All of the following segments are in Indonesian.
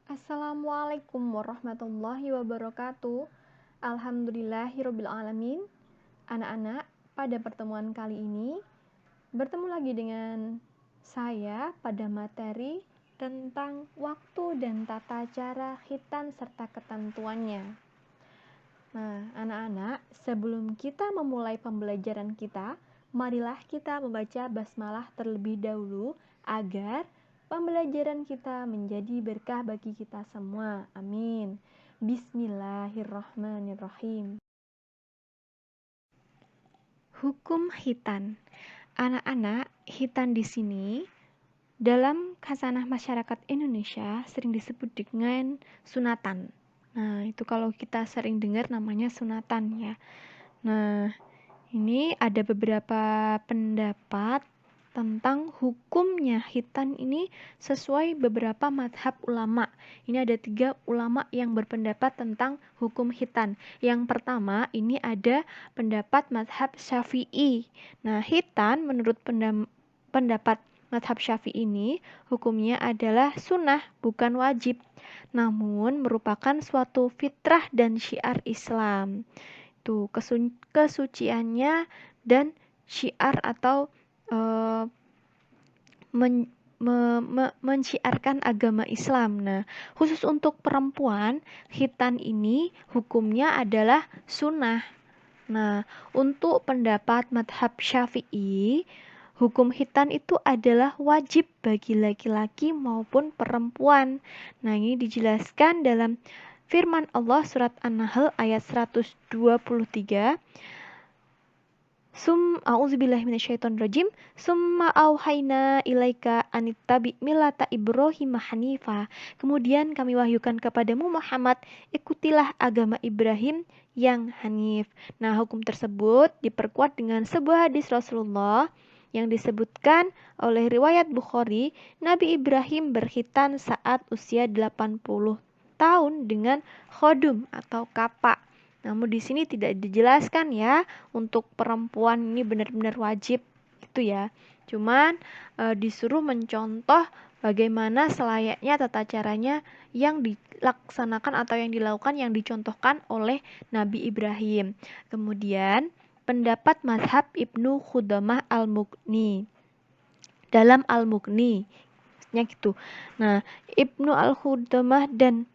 Assalamualaikum warahmatullahi wabarakatuh. Alhamdulillahirabbil alamin. Anak-anak, pada pertemuan kali ini bertemu lagi dengan saya pada materi tentang waktu dan tata cara khitan serta ketentuannya. Nah, anak-anak, sebelum kita memulai pembelajaran kita, marilah kita membaca basmalah terlebih dahulu agar pembelajaran kita menjadi berkah bagi kita semua. Amin. Bismillahirrahmanirrahim. Hukum khitan. Anak-anak, khitan di sini dalam khasanah masyarakat Indonesia sering disebut dengan sunatan. Nah, itu kalau kita sering dengar namanya sunatan ya. Nah, ini ada beberapa pendapat tentang hukumnya khitan ini sesuai beberapa madhab ulama. Ini ada 3 ulama yang berpendapat tentang hukum khitan. Yang pertama, ini ada pendapat madhab Syafi'i. Nah, khitan menurut pendapat madhab Syafi'i ini hukumnya adalah sunnah, bukan wajib, namun merupakan suatu fitrah dan syiar Islam. Tuh, kesuciannya dan syiar atau menciarkan agama Islam. Nah, khusus untuk perempuan, khitan ini hukumnya adalah sunnah. Nah, untuk pendapat madhab Syafi'i, hukum khitan itu adalah wajib bagi laki-laki maupun perempuan. Nah, ini dijelaskan dalam firman Allah surat An-Nahl ayat 123. A'udzubillahi minasyaitonirrajim. Summa auhayna ilaika anittabi millata Ibrahim hanifa. Kemudian kami wahyukan kepadamu Muhammad, ikutilah agama Ibrahim yang hanif. Nah, hukum tersebut diperkuat dengan sebuah hadis Rasulullah yang disebutkan oleh riwayat Bukhari, Nabi Ibrahim berkhitan saat usia 80 tahun dengan khodum atau kapak. Namun di sini tidak dijelaskan ya untuk perempuan ini benar-benar wajib gitu ya. Cuman disuruh mencontoh bagaimana selayaknya tata caranya yang dilaksanakan atau yang dilakukan yang dicontohkan oleh Nabi Ibrahim. Kemudian pendapat mazhab Ibnu Khudamah Al-Mughni. Dalam Al-Mughni gitu. Nah, Ibnu Al-Khudamah dan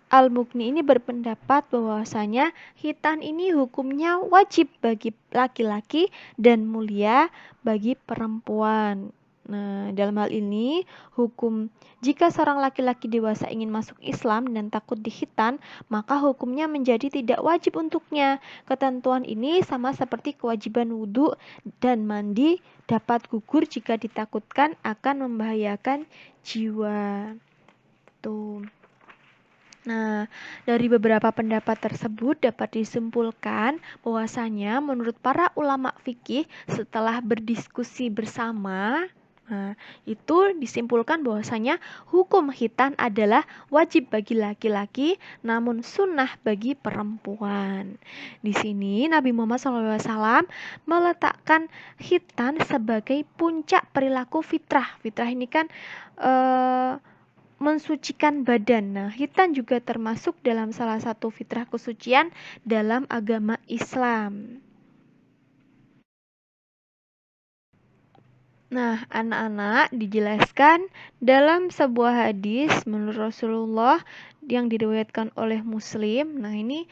Al-Mughni ini berpendapat bahwasanya khitan ini hukumnya wajib bagi laki-laki dan mulia bagi perempuan. Nah, dalam hal ini hukum jika seorang laki-laki dewasa ingin masuk Islam dan takut dikhitan, maka hukumnya menjadi tidak wajib untuknya. Ketentuan ini sama seperti kewajiban wudhu dan mandi dapat gugur jika ditakutkan akan membahayakan jiwa. Tuh. Nah, dari beberapa pendapat tersebut dapat disimpulkan bahwasanya menurut para ulama fikih setelah berdiskusi bersama, itu disimpulkan bahwasanya hukum khitan adalah wajib bagi laki-laki namun sunnah bagi perempuan. Di sini Nabi Muhammad SAW meletakkan khitan sebagai puncak perilaku fitrah. Fitrah ini kan mensucikan badan. Nah, khitan juga termasuk dalam salah satu fitrah kesucian dalam agama Islam. Nah, anak-anak dijelaskan dalam sebuah hadis menurut Rasulullah yang diriwayatkan oleh Muslim. Nah, ini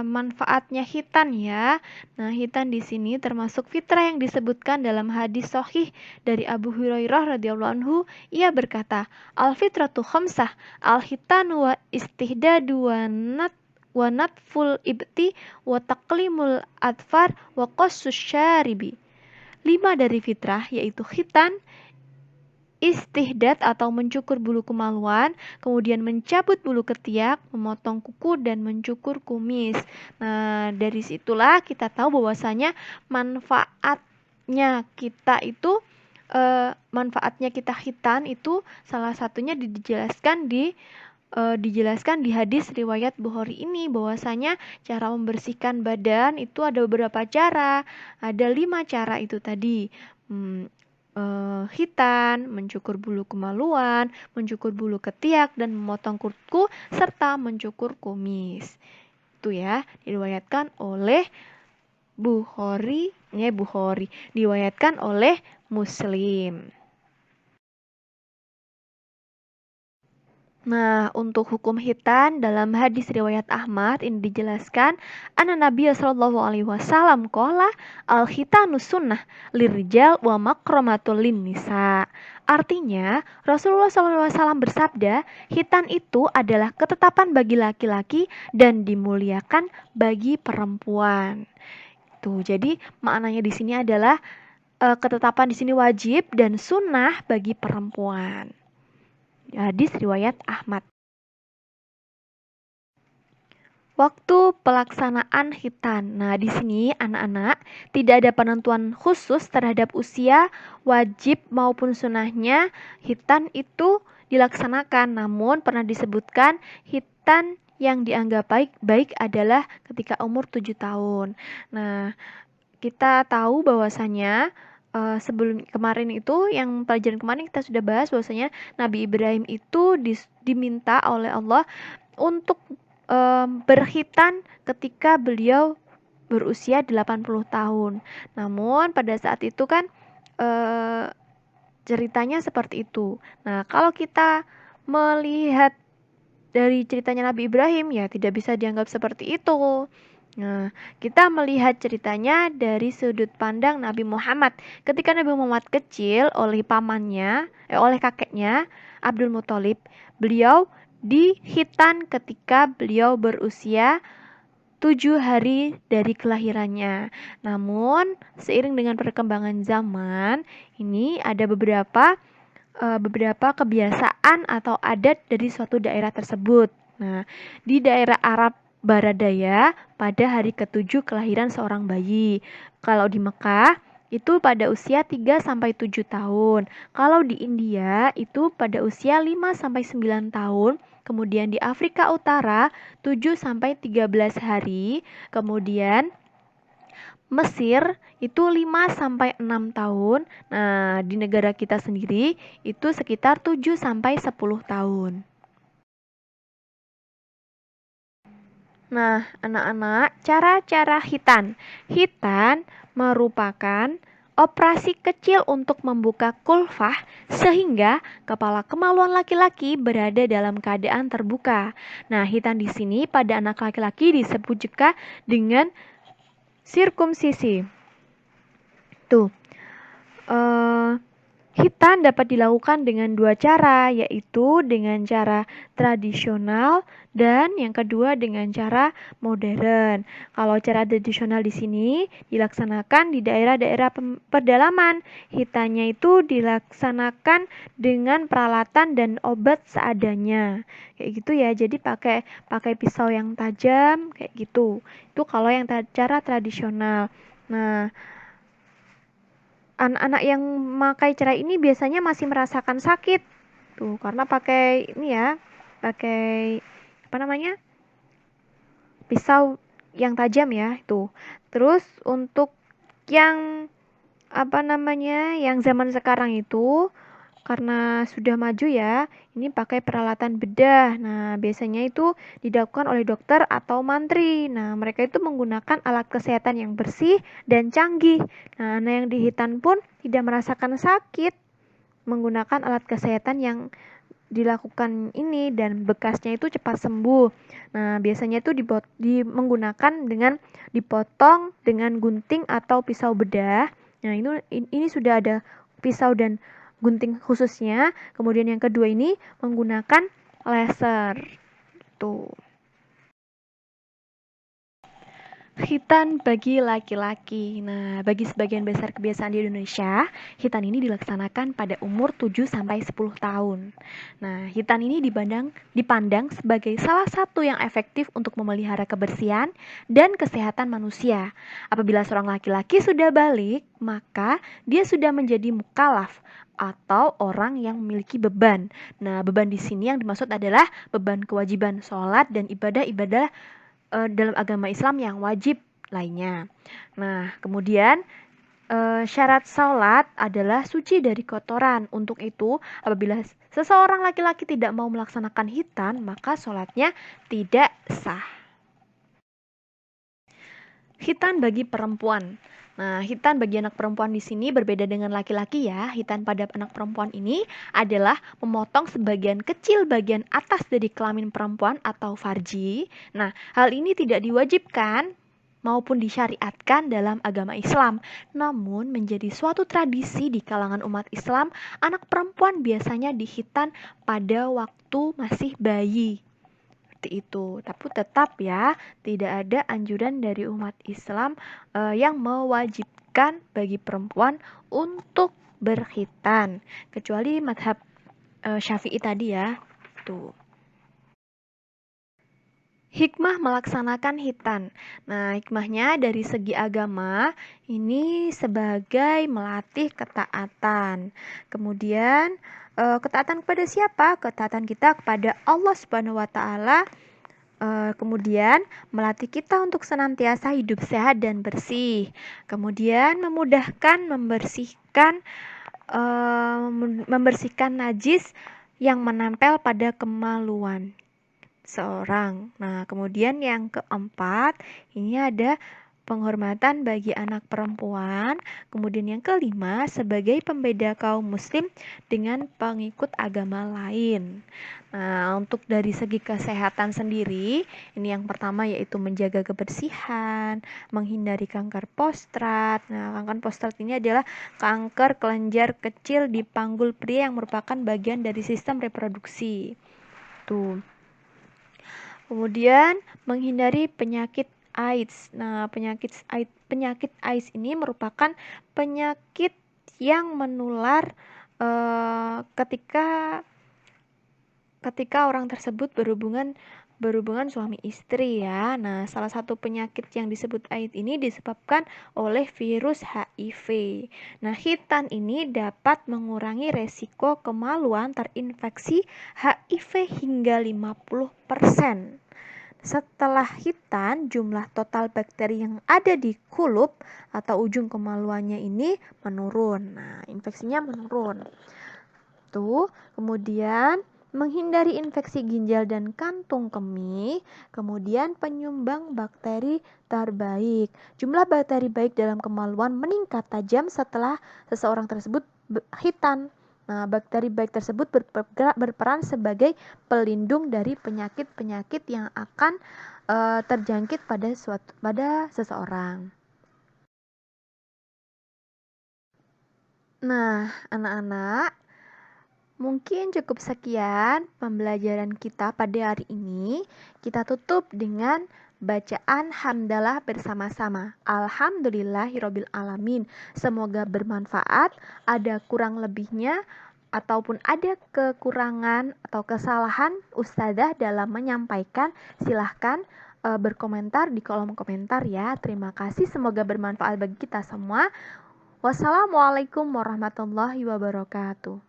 manfaatnya khitan ya. Nah, khitan di sini termasuk fitrah yang disebutkan dalam hadis sahih dari Abu Hurairah radhiyallahu anhu. Ia berkata, "Al-fitratu khamsah, al-khitan wa istihdadu wa natful ibti wa taqlimul adfar wa qassus syaribi." 5 dari fitrah yaitu khitan, istihdad atau mencukur bulu kemaluan, kemudian mencabut bulu ketiak, memotong kuku dan mencukur kumis. Nah, dari situlah kita tahu bahwasanya manfaatnya kita khitan itu salah satunya dijelaskan di hadis riwayat Bukhari ini bahwasanya cara membersihkan badan itu ada beberapa cara, ada 5 cara itu tadi. hitan, mencukur bulu kemaluan, mencukur bulu ketiak, dan memotong kuku, serta mencukur kumis. Itu ya, diriwayatkan oleh Bukhari, diriwayatkan oleh Muslim. Nah, untuk hukum hitan dalam hadis riwayat Ahmad ini dijelaskan, anna Nabi sallallahu alaihi wasallam qala al-khitanu sunnah lirijal wa makramatul nisa. Artinya, Rasulullah sallallahu alaihi wasallam bersabda, hitan itu adalah ketetapan bagi laki-laki dan dimuliakan bagi perempuan. Tuh, jadi maknanya di sini adalah ketetapan di sini wajib dan sunnah bagi perempuan. Hadis riwayat Ahmad. Waktu pelaksanaan hitan. Nah, di sini anak-anak tidak ada penentuan khusus terhadap usia wajib maupun sunnahnya hitan itu dilaksanakan. Namun pernah disebutkan hitan yang dianggap baik adalah ketika umur 7 tahun. Nah, kita tahu bahwasanya sebelum kemarin itu yang pelajaran kemarin kita sudah bahas bahwasanya Nabi Ibrahim itu diminta oleh Allah untuk berkhitan ketika beliau berusia 80 tahun. Namun pada saat itu kan ceritanya seperti itu. Nah, kalau kita melihat dari ceritanya Nabi Ibrahim ya tidak bisa dianggap seperti itu. Nah, kita melihat ceritanya dari sudut pandang Nabi Muhammad. Ketika Nabi Muhammad kecil oleh oleh kakeknya Abdul Muthalib, beliau dihitan ketika beliau berusia 7 hari dari kelahirannya. Namun, seiring dengan perkembangan zaman, ini ada beberapa kebiasaan atau adat dari suatu daerah tersebut. Nah, di daerah Arab Barat Daya pada hari ke-7 kelahiran seorang bayi. Kalau di Mekah itu pada usia 3 sampai 7 tahun. Kalau di India itu pada usia 5 sampai 9 tahun. Kemudian di Afrika Utara 7 sampai 13 hari. Kemudian Mesir itu 5 sampai 6 tahun. Nah, di negara kita sendiri itu sekitar 7 sampai 10 tahun. Nah, anak-anak, cara-cara hitan. Hitan merupakan operasi kecil untuk membuka kulfah sehingga kepala kemaluan laki-laki berada dalam keadaan terbuka. Nah, hitan di sini pada anak laki-laki disebut juga dengan sirkumsisi. Tuh, hitan dapat dilakukan dengan dua cara, yaitu dengan cara tradisional dan yang kedua dengan cara modern. Kalau cara tradisional di sini dilaksanakan di daerah-daerah pedalaman. Hitannya itu dilaksanakan dengan peralatan dan obat seadanya. Kayak gitu ya. Jadi pakai pisau yang tajam kayak gitu. Itu kalau yang cara tradisional. Nah, anak-anak yang memakai cara ini biasanya masih merasakan sakit tuh karena pakai ini ya, pakai apa namanya, pisau yang tajam ya itu. Terus untuk yang apa namanya, yang zaman sekarang itu karena sudah maju ya, ini pakai peralatan bedah. Nah, biasanya itu dilakukan oleh dokter atau mantri. Nah, mereka itu menggunakan alat kesehatan yang bersih dan canggih. Nah, yang dihitan pun tidak merasakan sakit menggunakan alat kesehatan yang dilakukan ini dan bekasnya itu cepat sembuh. Nah, biasanya itu menggunakan dengan dipotong dengan gunting atau pisau bedah. Nah, ini sudah ada pisau dan gunting khususnya. Kemudian yang kedua ini menggunakan laser. Tuh. Hitan bagi laki-laki. Nah, bagi sebagian besar kebiasaan di Indonesia, hitan ini dilaksanakan pada umur 7 sampai 10 tahun. Nah, hitan ini dipandang sebagai salah satu yang efektif untuk memelihara kebersihan dan kesehatan manusia. Apabila seorang laki-laki sudah balik, maka dia sudah menjadi mukallaf atau orang yang memiliki beban. Nah, beban di sini yang dimaksud adalah beban kewajiban sholat dan ibadah-ibadah dalam agama Islam yang wajib lainnya. Nah, kemudian Syarat salat adalah suci dari kotoran. Untuk itu, apabila seseorang laki-laki tidak mau melaksanakan khitan, maka salatnya tidak sah. Khitan bagi perempuan. Nah, khitan bagi anak perempuan di sini berbeda dengan laki-laki ya. Khitan pada anak perempuan ini adalah memotong sebagian kecil bagian atas dari kelamin perempuan atau farji. Nah, hal ini tidak diwajibkan maupun disyariatkan dalam agama Islam. Namun menjadi suatu tradisi di kalangan umat Islam, anak perempuan biasanya dikhitan pada waktu masih bayi. Seperti itu. Tapi tetap ya, tidak ada anjuran dari umat Islam yang mewajibkan bagi perempuan untuk berkhitan, kecuali madhab Syafi'i tadi ya. Tuh. Hikmah melaksanakan khitan. Nah, hikmahnya dari segi agama ini sebagai melatih ketaatan. Kemudian ketaatan kepada siapa? Ketaatan kita kepada Allah Subhanahu wa taala. Kemudian melatih kita untuk senantiasa hidup sehat dan bersih. Kemudian memudahkan membersihkan najis yang menempel pada kemaluan seorang. Nah, kemudian yang keempat, ini ada penghormatan bagi anak perempuan. Kemudian yang kelima, sebagai pembeda kaum muslim dengan pengikut agama lain. Nah, untuk dari segi kesehatan sendiri, ini yang pertama yaitu menjaga kebersihan, menghindari kanker prostrat. Nah, kanker prostrat ini adalah kanker kelenjar kecil di panggul pria yang merupakan bagian dari sistem reproduksi. Tuh. Kemudian menghindari penyakit AIDS. Nah, penyakit AIDS ini merupakan penyakit yang menular ketika orang tersebut berhubungan suami istri ya. Nah, salah satu penyakit yang disebut AIDS ini disebabkan oleh virus HIV. Nah, khitan ini dapat mengurangi resiko kemaluan terinfeksi HIV hingga 50%. Setelah khitan, jumlah total bakteri yang ada di kulup atau ujung kemaluannya ini menurun. Nah, infeksinya menurun. Tuh, kemudian menghindari infeksi ginjal dan kantung kemih, kemudian penyumbang bakteri terbaik. Jumlah bakteri baik dalam kemaluan meningkat tajam setelah seseorang tersebut khitan. Nah, bakteri baik tersebut berperan sebagai pelindung dari penyakit-penyakit yang akan terjangkit pada seseorang. Nah, anak-anak, mungkin cukup sekian pembelajaran kita pada hari ini. Kita tutup dengan bacaan hamdalah bersama-sama. Alhamdulillahirabbil alamin. Semoga bermanfaat. Ada kurang lebihnya ataupun ada kekurangan atau kesalahan Ustazah dalam menyampaikan, silahkan berkomentar di kolom komentar ya. Terima kasih, semoga bermanfaat bagi kita semua. Wassalamualaikum warahmatullahi wabarakatuh.